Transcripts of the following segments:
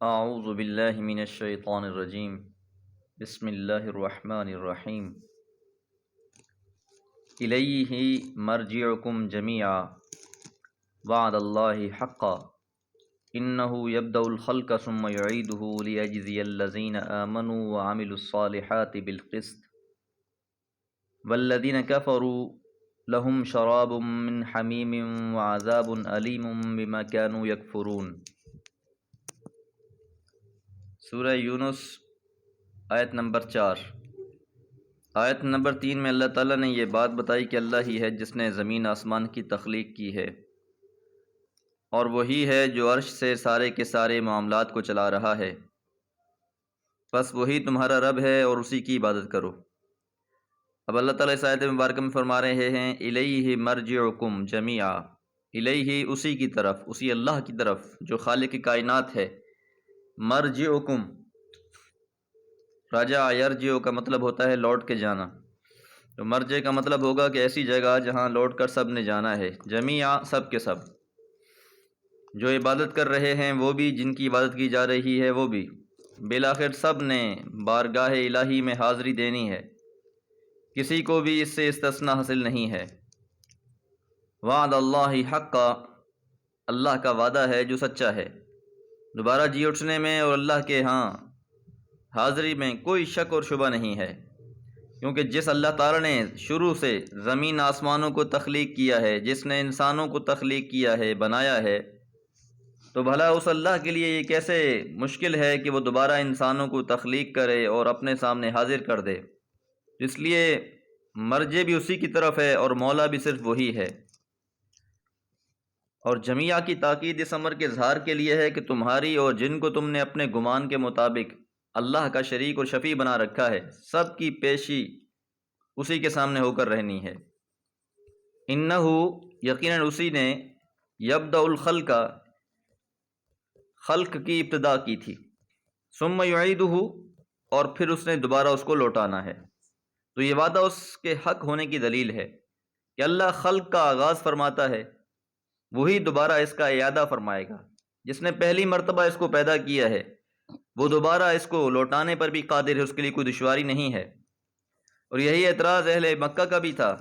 اعوذ باللہ من الشیطان الرجیم بسم اللہ الرحمن الرحیم الیہ مرجعکم جمیعا وعد اللہ حقا انہ یبدأ الخلق ثم یعیدہ لیجزی الذین آمنوا وعملوا الصالحات بالقسط والذین کفروا لهم شراب من حمیم وعذاب علیم بما كانوا یکفرون۔ سورہ یونس آیت نمبر 4۔ آیت نمبر 3 میں اللہ تعالیٰ نے یہ بات بتائی کہ اللہ ہی ہے جس نے زمین آسمان کی تخلیق کی ہے، اور وہی ہے جو عرش سے سارے کے سارے معاملات کو چلا رہا ہے، بس وہی تمہارا رب ہے اور اسی کی عبادت کرو۔ اب اللہ تعالیٰ اس آیت مبارکہ میں فرما رہے ہیں الیہ مرجعکم جمیعا، الیہ اسی کی طرف، اسی اللہ کی طرف جو خالق کائنات ہے۔ مرجعکم، راجع یرجع کا مطلب ہوتا ہے لوٹ کے جانا، تو مرجع کا مطلب ہوگا کہ ایسی جگہ جہاں لوٹ کر سب نے جانا ہے۔ جمیعا، سب کے سب، جو عبادت کر رہے ہیں وہ بھی، جن کی عبادت کی جا رہی ہے وہ بھی، بالآخر سب نے بارگاہ الہی میں حاضری دینی ہے، کسی کو بھی اس سے استثناء حاصل نہیں ہے۔ وعد اللہ حقا، اللہ کا وعدہ ہے جو سچا ہے، دوبارہ جی اٹھنے میں اور اللہ کے ہاں حاضری میں کوئی شک اور شبہ نہیں ہے، کیونکہ جس اللہ تعالیٰ نے شروع سے زمین آسمانوں کو تخلیق کیا ہے، جس نے انسانوں کو تخلیق کیا ہے، بنایا ہے، تو بھلا اس اللہ کے لیے یہ کیسے مشکل ہے کہ وہ دوبارہ انسانوں کو تخلیق کرے اور اپنے سامنے حاضر کر دے۔ اس لیے مرجع بھی اسی کی طرف ہے اور مولا بھی صرف وہی ہے۔ اور جمیعہ کی تاکید اس امر کے اظہار کے لیے ہے کہ تمہاری اور جن کو تم نے اپنے گمان کے مطابق اللہ کا شریک اور شفیع بنا رکھا ہے، سب کی پیشی اسی کے سامنے ہو کر رہنی ہے۔ انہو، یقیناً اسی نے، یبدأ الخلق، خلق کی ابتدا کی تھی، ثم یعیدہ، اور پھر اس نے دوبارہ اس کو لوٹانا ہے۔ تو یہ وعدہ اس کے حق ہونے کی دلیل ہے کہ اللہ خلق کا آغاز فرماتا ہے، وہی دوبارہ اس کا اعادہ فرمائے گا۔ جس نے پہلی مرتبہ اس کو پیدا کیا ہے وہ دوبارہ اس کو لوٹانے پر بھی قادر ہے، اس کے لیے کوئی دشواری نہیں ہے۔ اور یہی اعتراض اہل مکہ کا بھی تھا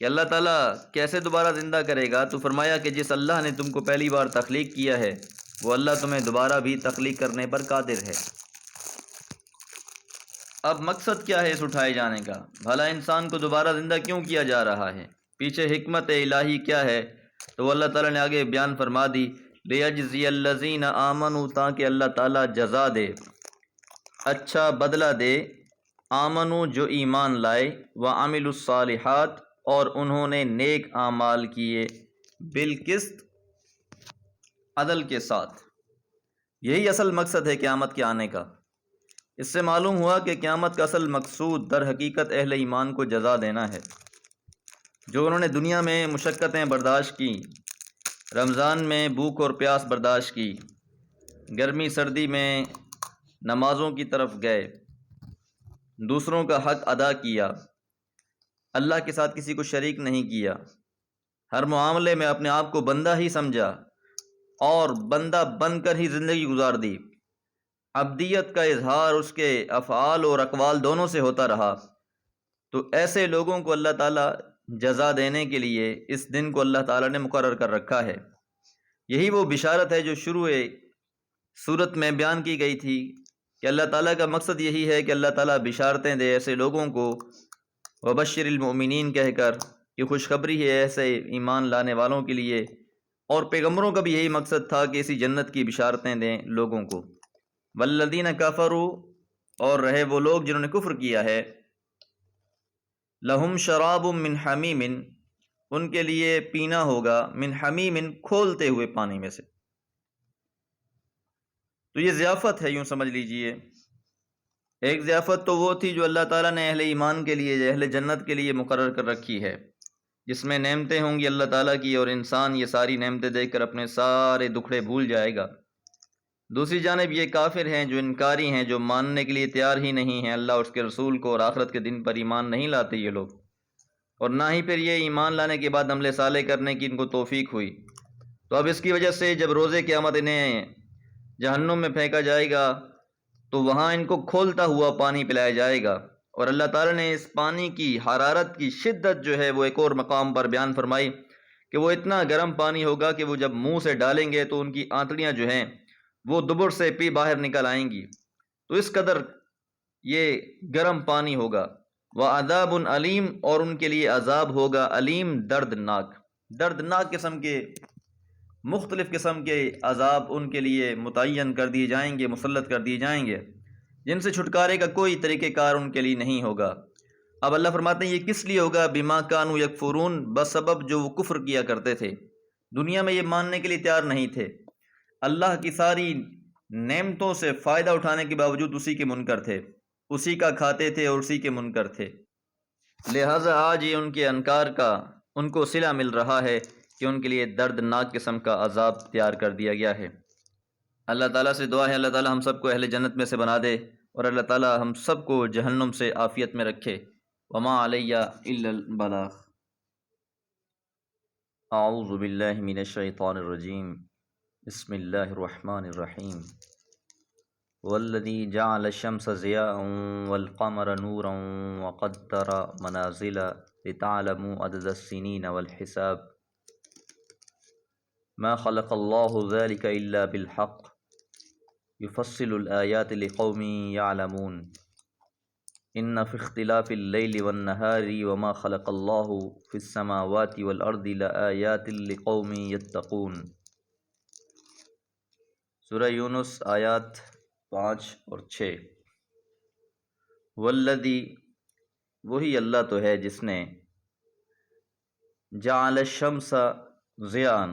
کہ اللہ تعالیٰ کیسے دوبارہ زندہ کرے گا، تو فرمایا کہ جس اللہ نے تم کو پہلی بار تخلیق کیا ہے وہ اللہ تمہیں دوبارہ بھی تخلیق کرنے پر قادر ہے۔ اب مقصد کیا ہے اس اٹھائے جانے کا؟ بھلا انسان کو دوبارہ زندہ کیوں کیا جا رہا ہے؟ پیچھے حکمت الہی کیا ہے؟ تو وہ اللہ تعالیٰ نے آگے بیان فرما دی، لیجزی الذین آمنوا، تاکہ اللہ تعالیٰ جزا دے، اچھا بدلہ دے، آمنو جو ایمان لائے، وعملوا الصالحات اور انہوں نے نیک اعمال کیے، بالقسط، عدل کے ساتھ۔ یہی اصل مقصد ہے قیامت کے آنے کا۔ اس سے معلوم ہوا کہ قیامت کا اصل مقصود در حقیقت اہل ایمان کو جزا دینا ہے، جو انہوں نے دنیا میں مشقتیں برداشت کی، رمضان میں بھوک اور پیاس برداشت کی، گرمی سردی میں نمازوں کی طرف گئے، دوسروں کا حق ادا کیا، اللہ کے ساتھ کسی کو شریک نہیں کیا، ہر معاملے میں اپنے آپ کو بندہ ہی سمجھا اور بندہ بن کر ہی زندگی گزار دی، عبدیت کا اظہار اس کے افعال اور اقوال دونوں سے ہوتا رہا، تو ایسے لوگوں کو اللہ تعالیٰ جزا دینے کے لیے اس دن کو اللہ تعالیٰ نے مقرر کر رکھا ہے۔ یہی وہ بشارت ہے جو شروع صورت میں بیان کی گئی تھی کہ اللہ تعالیٰ کا مقصد یہی ہے کہ اللہ تعالیٰ بشارتیں دے ایسے لوگوں کو، وبشر المؤمنین کہہ کر، کہ خوشخبری ہے ایسے ایمان لانے والوں کے لیے، اور پیغمبروں کا بھی یہی مقصد تھا کہ اسی جنت کی بشارتیں دیں لوگوں کو۔ والذین کفروا، اور رہے وہ لوگ جنہوں نے کفر کیا ہے، لہم شراب من حمیم، ان کے لیے پینا ہوگا، من حمیم، کھولتے ہوئے پانی میں سے۔ تو یہ ضیافت ہے، یوں سمجھ لیجئے۔ ایک ضیافت تو وہ تھی جو اللہ تعالیٰ نے اہل ایمان کے لیے، اہل جنت کے لیے مقرر کر رکھی ہے، جس میں نعمتیں ہوں گی اللہ تعالیٰ کی، اور انسان یہ ساری نعمتیں دیکھ کر اپنے سارے دکھڑے بھول جائے گا۔ دوسری جانب یہ کافر ہیں جو انکاری ہیں، جو ماننے کے لیے تیار ہی نہیں ہیں اللہ اور اس کے رسول کو، اور آخرت کے دن پر ایمان نہیں لاتے یہ لوگ، اور نہ ہی پھر یہ ایمان لانے کے بعد عمل صالح کرنے کی ان کو توفیق ہوئی۔ تو اب اس کی وجہ سے جب روزے قیامت انہیں جہنم میں پھینکا جائے گا تو وہاں ان کو کھولتا ہوا پانی پلایا جائے گا، اور اللہ تعالیٰ نے اس پانی کی حرارت کی شدت جو ہے وہ ایک اور مقام پر بیان فرمائی کہ وہ اتنا گرم پانی ہوگا کہ وہ جب منہ سے ڈالیں گے تو ان کی آنتڑیاں جو ہیں وہ دبر سے پی باہر نکل آئیں گی، تو اس قدر یہ گرم پانی ہوگا۔ وعذاب علیم، اور ان کے لیے عذاب ہوگا علیم، دردناک، دردناک قسم کے مختلف قسم کے عذاب ان کے لیے متعین کر دیے جائیں گے، مسلط کر دیے جائیں گے، جن سے چھٹکارے کا کوئی طریقہ کار ان کے لیے نہیں ہوگا۔ اب اللہ فرماتے ہیں یہ کس لیے ہوگا؟ بما کانوا یکفرون، بسبب جو وہ کفر کیا کرتے تھے، دنیا میں یہ ماننے کے لیے تیار نہیں تھے، اللہ کی ساری نعمتوں سے فائدہ اٹھانے کے باوجود اسی کے منکر تھے، اسی کا کھاتے تھے اور اسی کے منکر تھے، لہٰذا آج یہ ان کے انکار کا ان کو صلہ مل رہا ہے کہ ان کے لیے دردناک قسم کا عذاب تیار کر دیا گیا ہے۔ اللہ تعالیٰ سے دعا ہے اللہ تعالیٰ ہم سب کو اہل جنت میں سے بنا دے، اور اللہ تعالیٰ ہم سب کو جہنم سے عافیت میں رکھے۔ وما علیہ الا البلاغ۔ اعوذ باللہ من الشیطان الرجیم، بسم اللہ الرحمن الرحیم۔ والذی جعل الشمس ضیاء والقمر نورا وقدر منازل لتعلموا عدد السنین والحساب ما خلق اللہ ذلك الا بالحق يفصل الآیات لقوم يعلمون ان فی اختلاف اللیل والنہار وما خلق اللہ فی السماوات والارض لآیات لقوم یتقون۔ سورہ یونس آیات 5 اور 6۔ والذی، وہی اللہ تو ہے جس نے جعل الشمس ضیاء،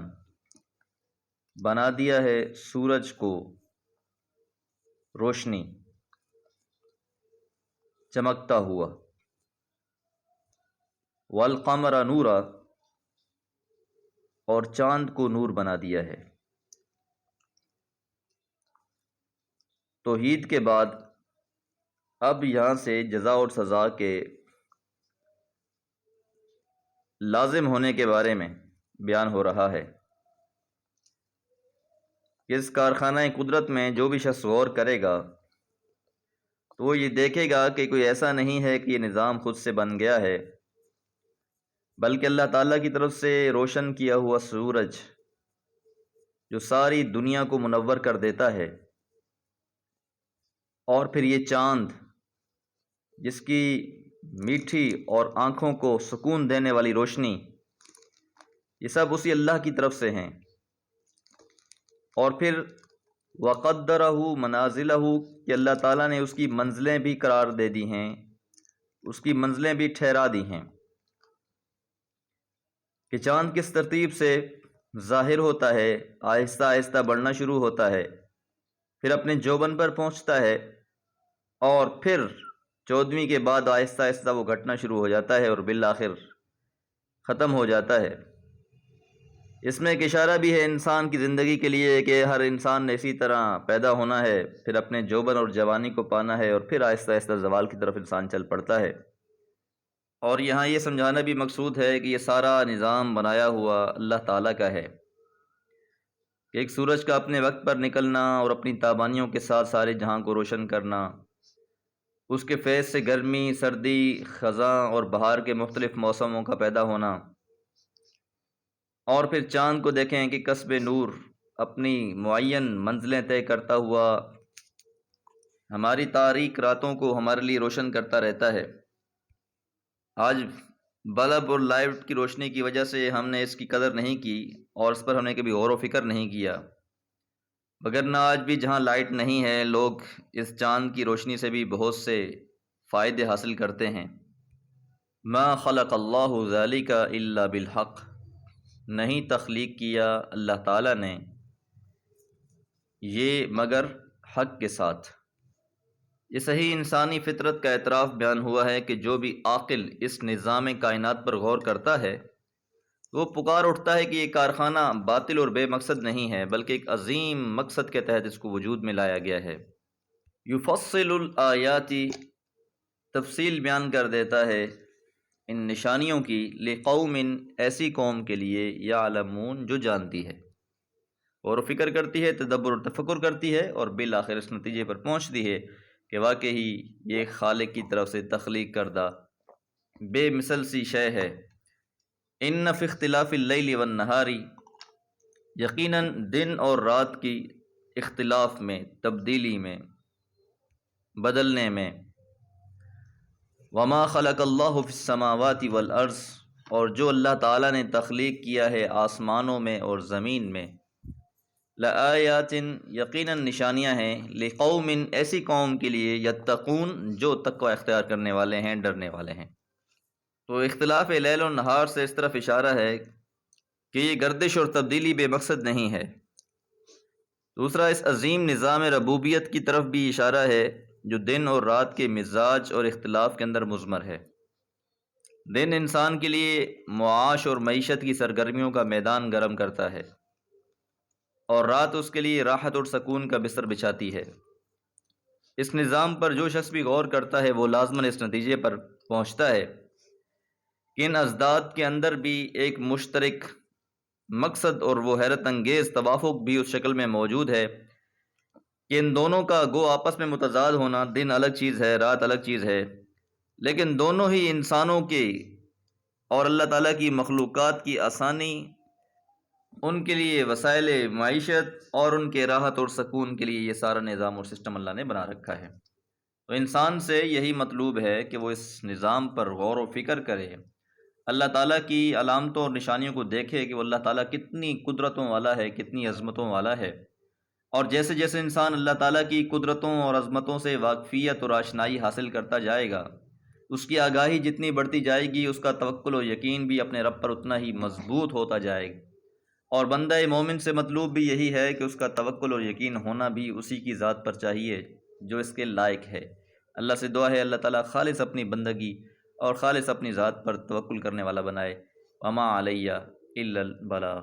بنا دیا ہے سورج کو روشنی، چمکتا ہوا، والقمر نورا، اور چاند کو نور بنا دیا ہے۔ توحید کے بعد اب یہاں سے جزا اور سزا کے لازم ہونے کے بارے میں بیان ہو رہا ہے۔ اس کارخانہ قدرت میں جو بھی شخص غور کرے گا تو وہ یہ دیکھے گا کہ کوئی ایسا نہیں ہے کہ یہ نظام خود سے بن گیا ہے، بلکہ اللہ تعالیٰ کی طرف سے روشن کیا ہوا سورج جو ساری دنیا کو منور کر دیتا ہے، اور پھر یہ چاند جس کی میٹھی اور آنکھوں کو سکون دینے والی روشنی، یہ سب اسی اللہ کی طرف سے ہیں۔ اور پھر وَقَدَّرَهُ مَنَازِلَهُ، کہ اللہ تعالیٰ نے اس کی منزلیں بھی قرار دے دی ہیں، اس کی منزلیں بھی ٹھہرا دی ہیں، کہ چاند کس ترتیب سے ظاہر ہوتا ہے، آہستہ آہستہ بڑھنا شروع ہوتا ہے، پھر اپنے جوبن پر پہنچتا ہے، اور پھر 14ویں کے بعد آہستہ آہستہ وہ گھٹنا شروع ہو جاتا ہے اور بالآخر ختم ہو جاتا ہے۔ اس میں ایک اشارہ بھی ہے انسان کی زندگی کے لیے کہ ہر انسان نے اسی طرح پیدا ہونا ہے، پھر اپنے جوبن اور جوانی کو پانا ہے، اور پھر آہستہ آہستہ زوال کی طرف انسان چل پڑتا ہے۔ اور یہاں یہ سمجھانا بھی مقصود ہے کہ یہ سارا نظام بنایا ہوا اللہ تعالیٰ کا ہے، کہ ایک سورج کا اپنے وقت پر نکلنا اور اپنی تابانیوں کے ساتھ سارے جہاں کو روشن کرنا، اس کے فیض سے گرمی، سردی، خزاں اور بہار کے مختلف موسموں کا پیدا ہونا، اور پھر چاند کو دیکھیں کہ کسب نور اپنی معین منزلیں طے کرتا ہوا ہماری تاریک راتوں کو ہمارے لیے روشن کرتا رہتا ہے۔ آج بلب اور لائٹ کی روشنی کی وجہ سے ہم نے اس کی قدر نہیں کی، اور اس پر ہم نے کبھی غور و فکر نہیں کیا، وگرنہ آج بھی جہاں لائٹ نہیں ہے لوگ اس چاند کی روشنی سے بھی بہت سے فائدے حاصل کرتے ہیں۔ ما خلق اللہ ذالک الا بالحق، نہیں تخلیق کیا اللہ تعالیٰ نے یہ مگر حق کے ساتھ۔ یہ صحیح انسانی فطرت کا اعتراف بیان ہوا ہے کہ جو بھی عاقل اس نظام کائنات پر غور کرتا ہے وہ پکار اٹھتا ہے کہ یہ کارخانہ باطل اور بے مقصد نہیں ہے، بلکہ ایک عظیم مقصد کے تحت اس کو وجود میں لایا گیا ہے۔ یفصل الآیات، تفصیل بیان کر دیتا ہے ان نشانیوں کی، لقوم، ایسی قوم کے لیے، یعلمون، جو جانتی ہے۔ غور و فکر کرتی ہے، تدبر اور تفکر کرتی ہے، اور بالآخر اس نتیجے پر پہنچتی ہے کہ واقعی یہ خالق کی طرف سے تخلیق کردہ بے مثل سی شے ہے۔ ان فی اختلاف اللیل والنہار، یقیناً دن اور رات کی اختلاف میں، تبدیلی میں، بدلنے میں، وما خلق اللہ فی السماوات والارض، اور جو اللہ تعالیٰ نے تخلیق کیا ہے آسمانوں میں اور زمین میں، لآیات، یقیناً نشانیاں ہیں، لقوم، ایسی قوم کے لیے، یتقون، جو تقوی اختیار کرنے والے ہیں، ڈرنے والے ہیں۔ تو اختلاف لیل و نہار سے اس طرف اشارہ ہے کہ یہ گردش اور تبدیلی بے مقصد نہیں ہے۔ دوسرا، اس عظیم نظام ربوبیت کی طرف بھی اشارہ ہے جو دن اور رات کے مزاج اور اختلاف کے اندر مضمر ہے۔ دن انسان کے لیے معاش اور معیشت کی سرگرمیوں کا میدان گرم کرتا ہے، اور رات اس کے لیے راحت اور سکون کا بستر بچھاتی ہے۔ اس نظام پر جو شخص بھی غور کرتا ہے وہ لازماً اس نتیجے پر پہنچتا ہے کہ ان ازداد کے اندر بھی ایک مشترک مقصد اور وہ حیرت انگیز توافق بھی اس شکل میں موجود ہے کہ ان دونوں کا گو آپس میں متضاد ہونا، دن الگ چیز ہے، رات الگ چیز ہے، لیکن دونوں ہی انسانوں کے اور اللہ تعالیٰ کی مخلوقات کی آسانی، ان کے لیے وسائل معیشت اور ان کے راحت اور سکون کے لیے یہ سارا نظام اور سسٹم اللہ نے بنا رکھا ہے۔ تو انسان سے یہی مطلوب ہے کہ وہ اس نظام پر غور و فکر کرے، اللہ تعالیٰ کی علامتوں اور نشانیوں کو دیکھے کہ وہ اللہ تعالیٰ کتنی قدرتوں والا ہے، کتنی عظمتوں والا ہے، اور جیسے جیسے انسان اللہ تعالیٰ کی قدرتوں اور عظمتوں سے واقفیت اور آشنائی حاصل کرتا جائے گا، اس کی آگاہی جتنی بڑھتی جائے گی، اس کا توکل و یقین بھی اپنے رب پر اتنا ہی مضبوط ہوتا جائے گا۔ اور بندہ مومن سے مطلوب بھی یہی ہے کہ اس کا توکل اور یقین ہونا بھی اسی کی ذات پر چاہیے جو اس کے لائق ہے۔ اللہ سے دعا ہے اللہ تعالیٰ خالص اپنی بندگی اور خالص اپنی ذات پر توکل کرنے والا بنائے۔ وما علیہ الا البلاغ۔